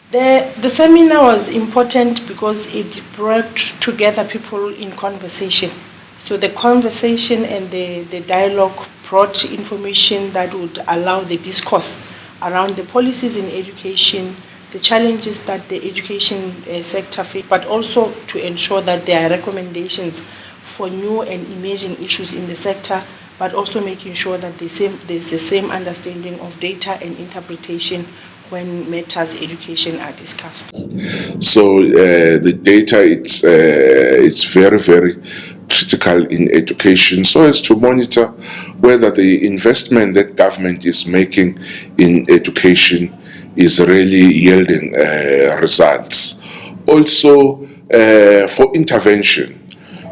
The seminar was important because it brought together people in conversation. So the conversation and the dialogue brought information that would allow the discourse around the policies in education, the challenges that the education sector faces, but also to ensure that there are recommendations for new and emerging issues in the sector, but also making sure that there's the same understanding of data and interpretation when matters education are discussed. So the data, it's very, very critical in education, so as to monitor whether the investment that government is making in education is really yielding results. Also for intervention,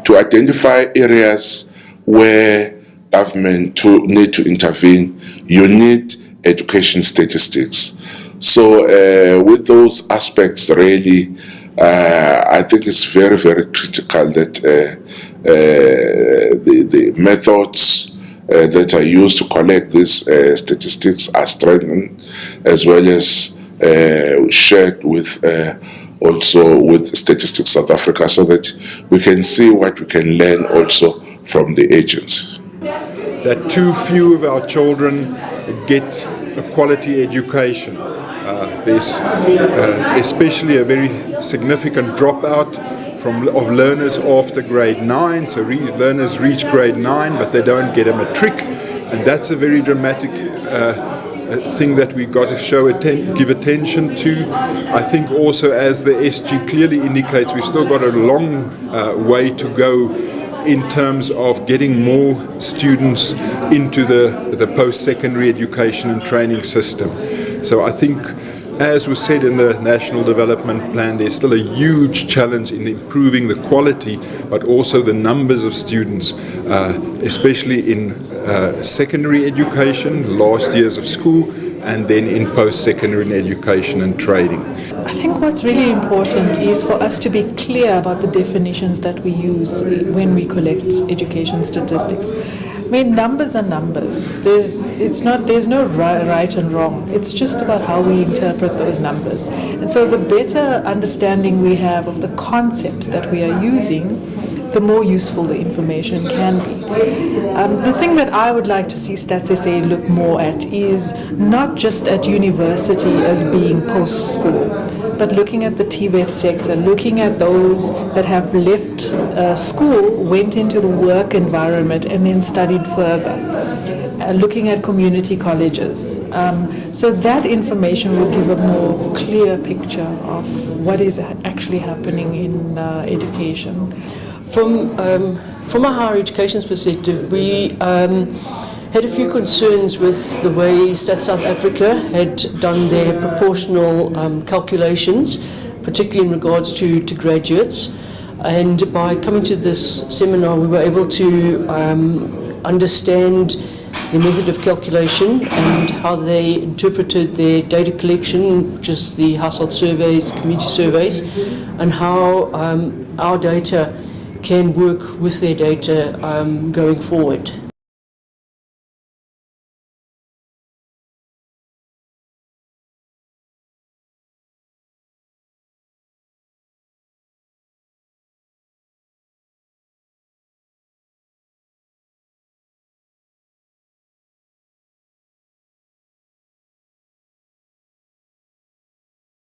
to identify areas where government need to intervene, you need education statistics. So with those aspects, really, I think it's very, very critical that the methods that are used to collect these statistics are strengthened, as well as shared with also with Statistics South Africa, so that we can see what we can learn also from the agency. That too few of our children get a quality education. There's especially a very significant dropout of learners after grade 9. So learners reach grade 9, but they don't get a matric, and that's a very dramatic thing that we've got to give attention to. I think also, as the SG clearly indicates, we've still got a long way to go in terms of getting more students into the post-secondary education and training system. So I think, as was said in the National Development Plan, there's still a huge challenge in improving the quality, but also the numbers of students, especially in secondary education, last years of school, and then in post-secondary education and training. I think what's really important is for us to be clear about the definitions that we use when we collect education statistics. I mean, numbers are numbers. There's no right and wrong. It's just about how we interpret those numbers. And so the better understanding we have of the concepts that we are using, the more useful the information can be. The thing that I would like to see Stats SA look more at is not just at university as being post-school, but looking at the TVET sector, looking at those that have left school, went into the work environment and then studied further, looking at community colleges. So that information will give a more clear picture of what is actually happening in education. From a higher education perspective, we had a few concerns with the way Stats South Africa had done their proportional calculations, particularly in regards to graduates. And by coming to this seminar, we were able to understand the method of calculation and how they interpreted their data collection, which is the household surveys, community surveys, and how our data can work with their data going forward.